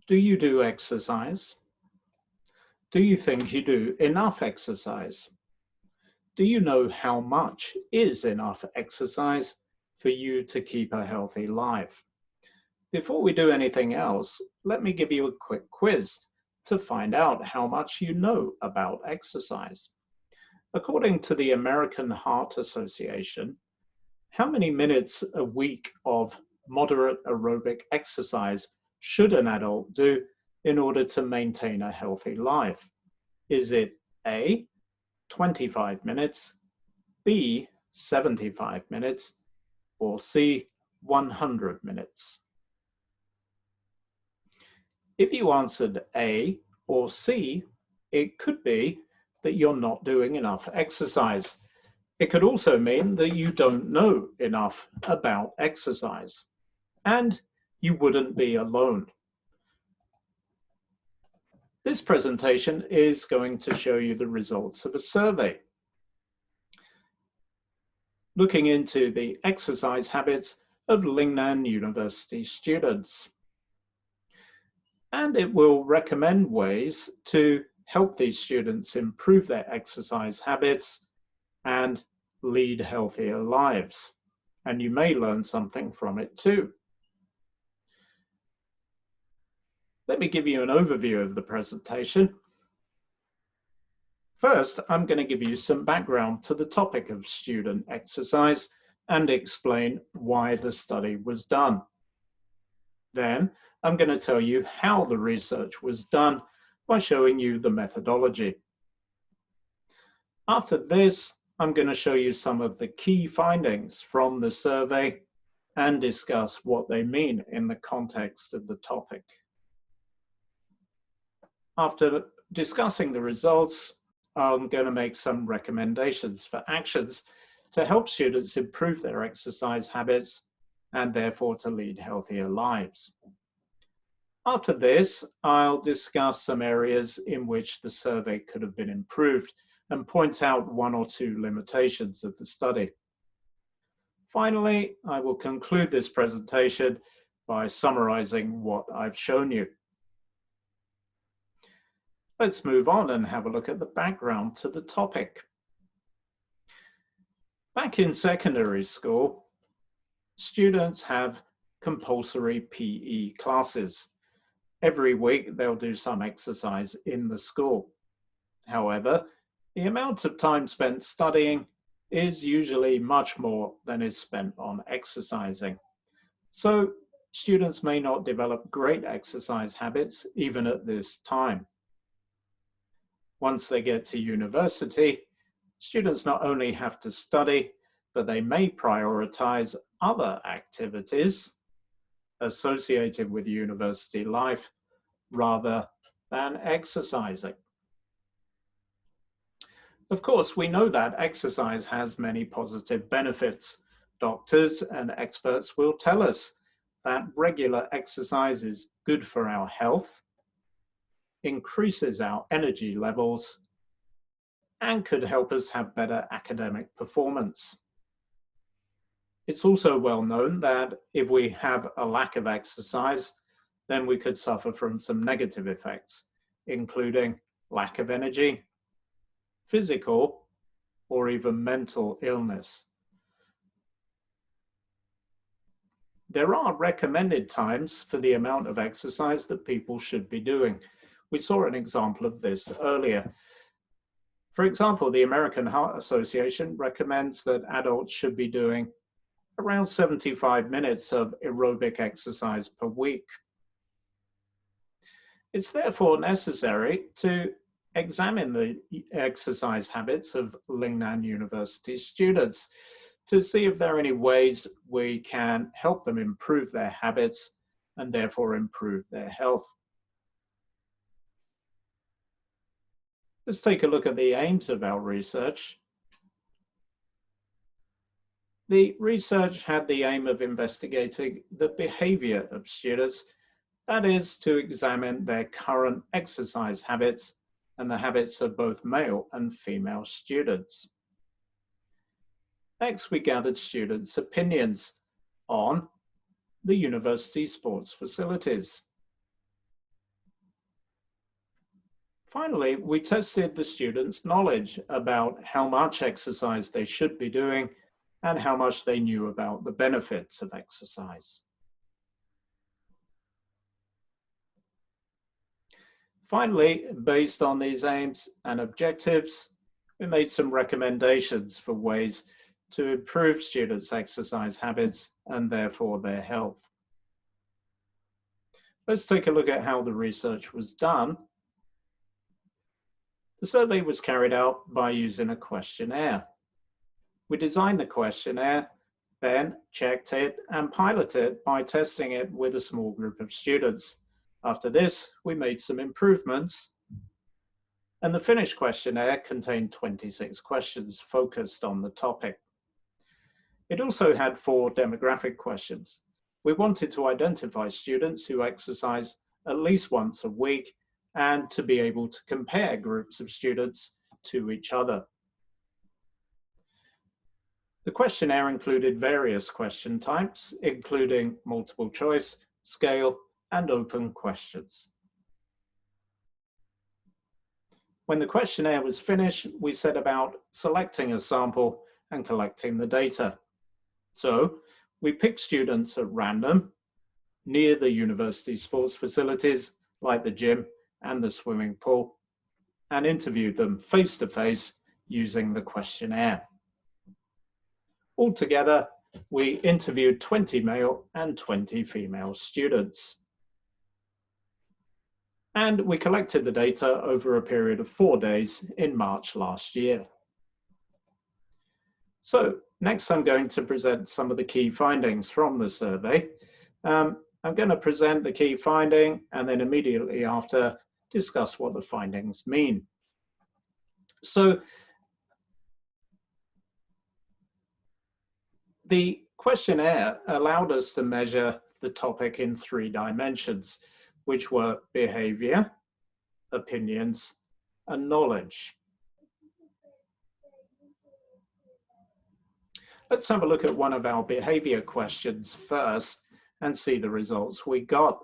Do you do exercise? Do you think you do enough exercise? Do you know how much is enough exercise for you to keep a healthy life? Before we do anything else, let me give you a quick quiz to find out how much you know about exercise. According to the American Heart Association, how many minutes a week of moderate aerobic exercise should an adult do in order to maintain a healthy life? Is it A, 25 minutes, B, 75 minutes, or C, 100 minutes? If you answered A or C, it could be that you're not doing enough exercise. It could also mean that you don't know enough about exercise, and you wouldn't be alone. This presentation is going to show you the results of a survey looking into the exercise habits of Lingnan University students. And it will recommend ways to help these students improve their exercise habits and lead healthier lives. And you may learn something from it too. Let me give you an overview of the presentation. First, I'm going to give you some background to the topic of student exercise and explain why the study was done. Then, I'm going to tell you how the research was done by showing you the methodology. After this, I'm going to show you some of the key findings from the survey and discuss what they mean in the context of the topic. After discussing the results, I'm going to make some recommendations for actions to help students improve their exercise habits and therefore to lead healthier lives. After this, I'll discuss some areas in which the survey could have been improved and point out one or two limitations of the study. Finally, I will conclude this presentation by summarizing what I've shown you. Let's move on and have a look at the background to the topic. Back in secondary school, students have compulsory PE classes. Every week they'll do some exercise in the school. However, the amount of time spent studying is usually much more than is spent on exercising. So students may not develop great exercise habits even at this time. Once they get to university, students not only have to study, but they may prioritize other activities associated with university life rather than exercising. Of course, we know that exercise has many positive benefits. Doctors and experts will tell us that regular exercise is good for our health, increases our energy levels, and could help us have better academic performance. It's also well known that if we have a lack of exercise, then we could suffer from some negative effects, including lack of energy, physical, or even mental illness. There are recommended times for the amount of exercise that people should be doing. We saw an example of this earlier. For example, the American Heart Association recommends that adults should be doing around 75 minutes of aerobic exercise per week. It's therefore necessary to examine the exercise habits of Lingnan University students to see if there are any ways we can help them improve their habits and therefore improve their health. Let's take a look at the aims of our research. The research had the aim of investigating the behavior of students, that is, to examine their current exercise habits and the habits of both male and female students. Next, we gathered students' opinions on the university sports facilities. Finally, we tested the students' knowledge about how much exercise they should be doing and how much they knew about the benefits of exercise. Finally, based on these aims and objectives, we made some recommendations for ways to improve students' exercise habits and therefore their health. Let's take a look at how the research was done. The survey was carried out by using a questionnaire. We designed the questionnaire, then checked it and piloted it by testing it with a small group of students. After this, we made some improvements, and the finished questionnaire contained 26 questions focused on the topic. It also had 4 demographic questions. We wanted to identify students who exercise at least once a week and to be able to compare groups of students to each other. The questionnaire included various question types, including multiple choice, scale, and open questions. When the questionnaire was finished, we set about selecting a sample and collecting the data. So we picked students at random near the university sports facilities like the gym and the swimming pool and interviewed them face-to-face using the questionnaire. Altogether, we interviewed 20 male and 20 female students. And we collected the data over a period of 4 days in March last year. So next I'm going to present some of the key findings from the survey. I'm going to present the key finding and then immediately after discuss what the findings mean. So the questionnaire allowed us to measure the topic in 3 dimensions, which were behavior, opinions, and knowledge. Let's have a look at one of our behavior questions first and see the results we got.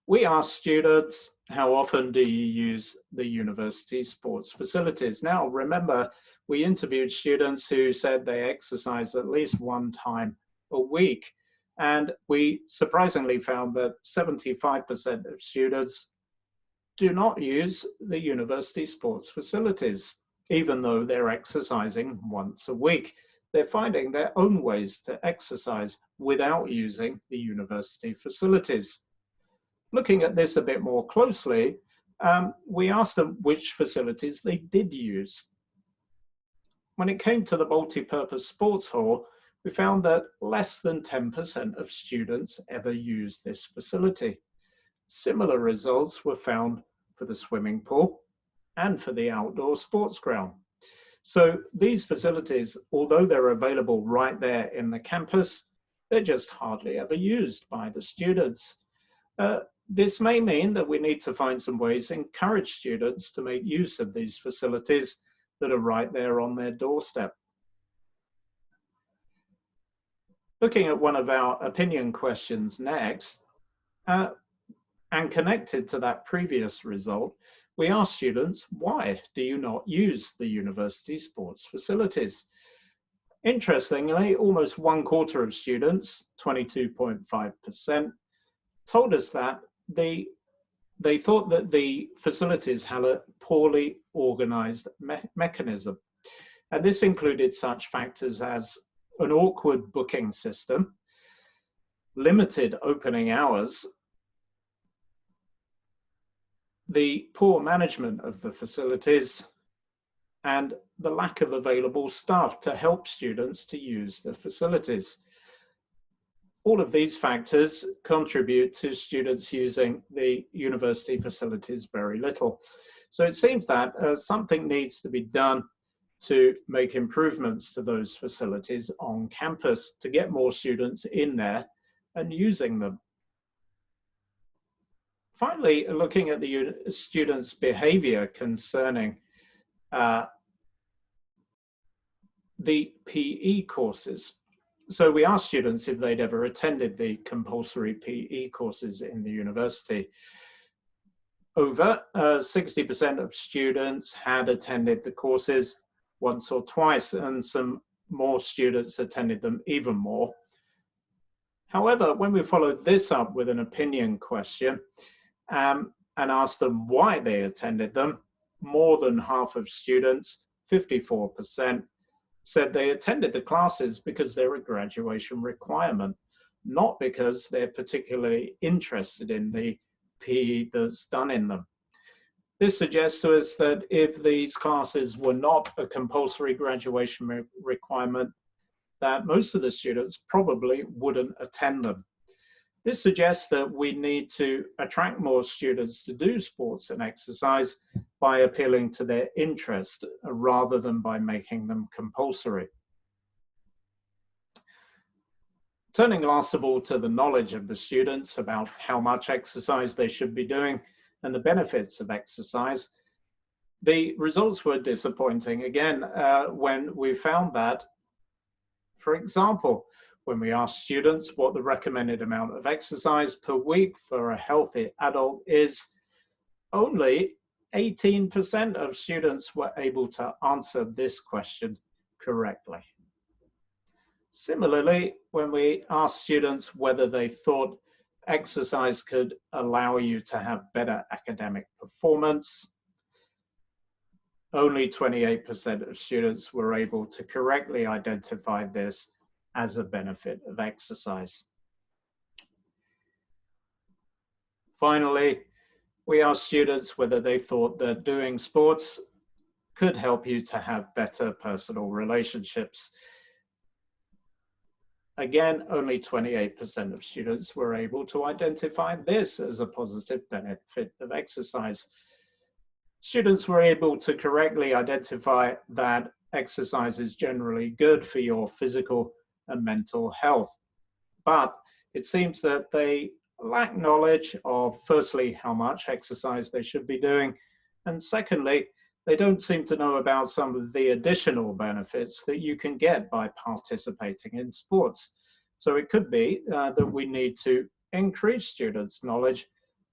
We asked students, how often do you use the university sports facilities? Now, remember, we interviewed students who said they exercise at least 1 time a week. And we surprisingly found that 75% of students do not use the university sports facilities, even though they're exercising once a week. They're finding their own ways to exercise without using the university facilities. Looking at this a bit more closely, we asked them which facilities they did use. When it came to the multi-purpose sports hall, we found that less than 10% of students ever used this facility. Similar results were found for the swimming pool and for the outdoor sports ground. So these facilities, although they're available right there in the campus, they're just hardly ever used by the students. This may mean that we need to find some ways to encourage students to make use of these facilities that are right there on their doorstep. Looking at one of our opinion questions next, and connected to that previous result, we asked students, why do you not use the university sports facilities? Interestingly, almost 1/4 of students, 22.5%, told us that they thought that the facilities had a poorly organized mechanism. And this included such factors as an awkward booking system, limited opening hours, the poor management of the facilities, and the lack of available staff to help students to use the facilities. All of these factors contribute to students using the university facilities very little. So it seems that something needs to be done to make improvements to those facilities on campus to get more students in there and using them. Finally, looking at the students' behavior concerning the PE courses. So we asked students if they'd ever attended the compulsory PE courses in the university. Over 60% of students had attended the courses once or twice, and some more students attended them even more. However, when we followed this up with an opinion question and asked them why they attended them, more than half of students, 54%, said they attended the classes because they're a graduation requirement, not because they're particularly interested in the PE that's done in them. This suggests to us that if these classes were not a compulsory graduation requirement, that most of the students probably wouldn't attend them. This suggests that we need to attract more students to do sports and exercise by appealing to their interest rather than by making them compulsory. Turning last of all to the knowledge of the students about how much exercise they should be doing and the benefits of exercise, the results were disappointing again when we found that, for example, when we asked students what the recommended amount of exercise per week for a healthy adult is, only 18% of students were able to answer this question correctly. Similarly, when we asked students whether they thought exercise could allow you to have better academic performance, only 28% of students were able to correctly identify this as a benefit of exercise. Finally, we asked students whether they thought that doing sports could help you to have better personal relationships. Again, only 28% of students were able to identify this as a positive benefit of exercise. Students were able to correctly identify that exercise is generally good for your physical and mental health, but it seems that they lack knowledge of, firstly, how much exercise they should be doing, and secondly, they don't seem to know about some of the additional benefits that you can get by participating in sports. So it could be that we need to increase students' knowledge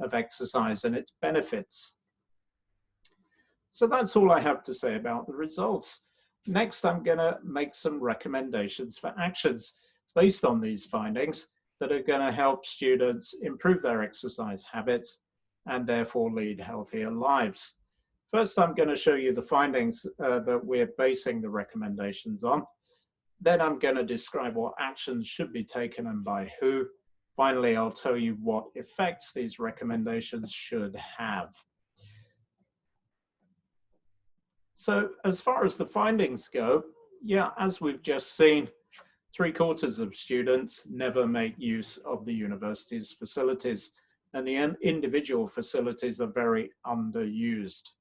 of exercise and its benefits. So that's all I have to say about the results. Next, I'm going to make some recommendations for actions based on these findings that are going to help students improve their exercise habits and therefore lead healthier lives. First, I'm going to show you the findings that we're basing the recommendations on. Then I'm going to describe what actions should be taken and by who. Finally, I'll tell you what effects these recommendations should have. So as far as the findings go, yeah, as we've just seen, 3/4 of students never make use of the university's facilities, and the individual facilities are very underused.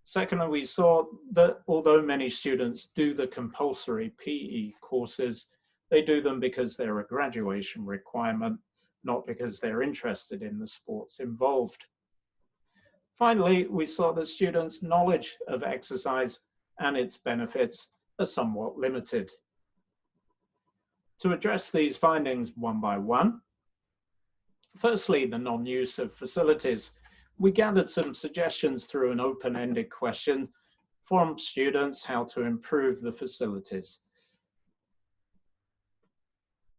Secondly, we saw that although many students do the compulsory PE courses, they do them because they're a graduation requirement, not because they're interested in the sports involved. Finally, we saw that students' knowledge of exercise and its benefits are somewhat limited. To address these findings one by one, firstly, the non-use of facilities. We gathered some suggestions through an open-ended question from students how to improve the facilities.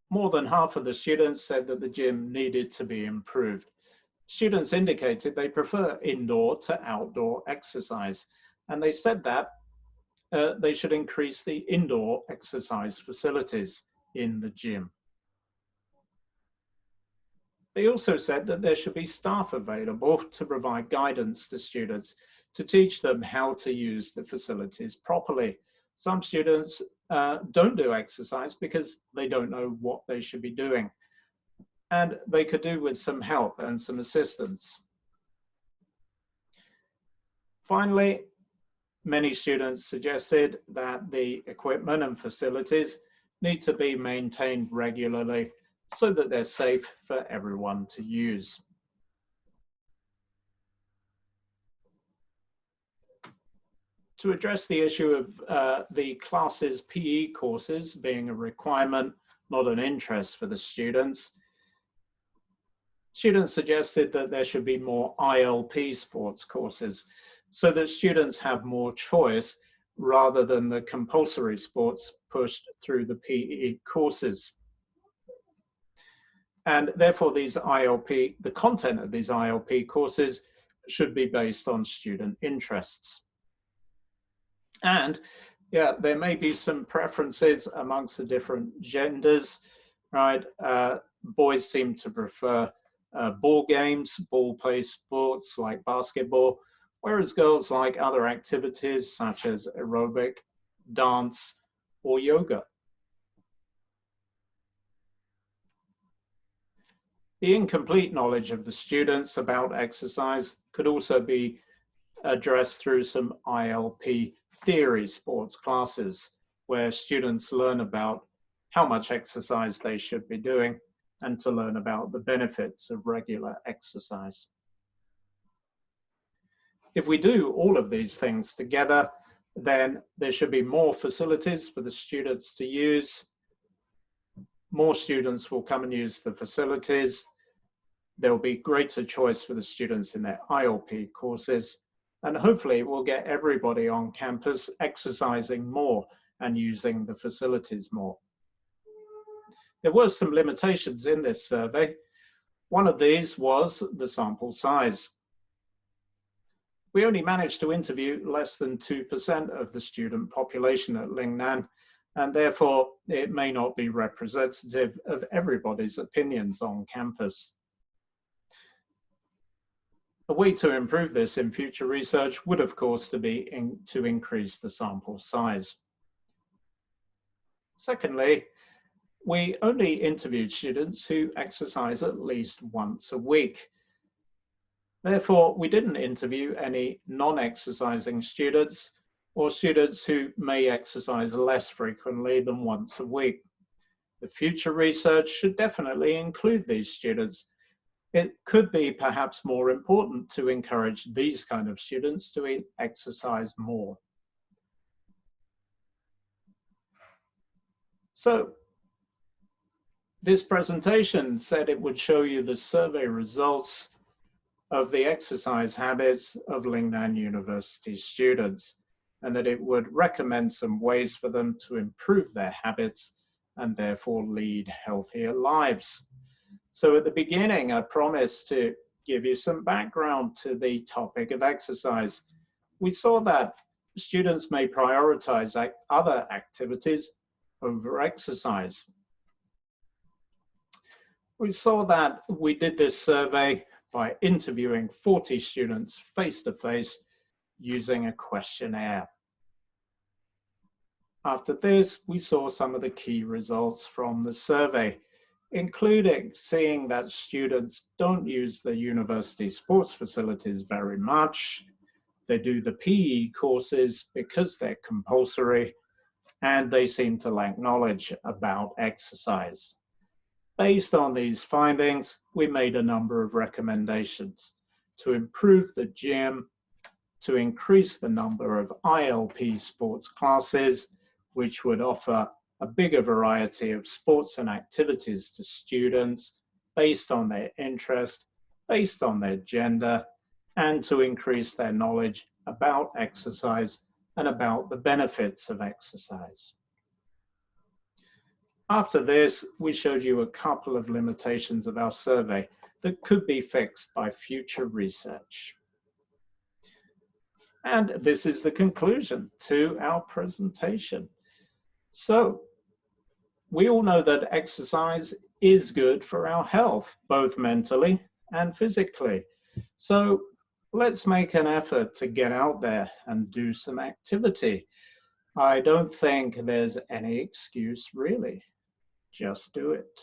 More than half of the students said that the gym needed to be improved. Students indicated they prefer indoor to outdoor exercise, and they said that they should increase the indoor exercise facilities in the gym. They also said that there should be staff available to provide guidance to students to teach them how to use the facilities properly. Some students don't do exercise because they don't know what they should be doing, and they could do with some help and some assistance. Finally, many students suggested that the equipment and facilities need to be maintained regularly so that they're safe for everyone to use. To address the issue of the classes PE courses being a requirement, not an interest for the students, Students suggested that there should be more ILP sports courses so that students have more choice rather than the compulsory sports pushed through the PE courses. And therefore, these ILP, the content of these ILP courses should be based on student interests. And yeah, there may be some preferences amongst the different genders, right? Boys seem to prefer ball games, ball play sports like basketball, whereas girls like other activities such as aerobic, dance, or yoga. The incomplete knowledge of the students about exercise could also be addressed through some ILP theory sports classes, where students learn about how much exercise they should be doing and to learn about the benefits of regular exercise. If we do all of these things together, then there should be more facilities for the students to use. More students will come and use the facilities. There will be greater choice for the students in their ILP courses, and hopefully we'll get everybody on campus exercising more and using the facilities more. There were some limitations in this survey. One of these was the sample size. We only managed to interview less than 2% of the student population at Lingnan, and therefore it may not be representative of everybody's opinions on campus. A way to improve this in future research would, of course, to increase the sample size. Secondly, we only interviewed students who exercise at least once a week. Therefore, we didn't interview any non-exercising students or students who may exercise less frequently than once a week. The future research should definitely include these students. It could be perhaps more important to encourage these kind of students to exercise more. So, this presentation said it would show you the survey results of the exercise habits of Lingnan University students, and that it would recommend some ways for them to improve their habits and therefore lead healthier lives. So at the beginning, I promised to give you some background to the topic of exercise. We saw that students may prioritize other activities over exercise. We saw that we did this survey by interviewing 40 students face-to-face using a questionnaire. After this, we saw some of the key results from the survey, including seeing that students don't use the university sports facilities very much. They do the PE courses because they're compulsory, and they seem to lack knowledge about exercise. Based on these findings, we made a number of recommendations to improve the gym, to increase the number of ILP sports classes, which would offer a bigger variety of sports and activities to students based on their interest, based on their gender, and to increase their knowledge about exercise and about the benefits of exercise. After this, we showed you a couple of limitations of our survey that could be fixed by future research. And this is the conclusion to our presentation. So, we all know that exercise is good for our health, both mentally and physically. So, let's make an effort to get out there and do some activity. I don't think there's any excuse, really. Just do it.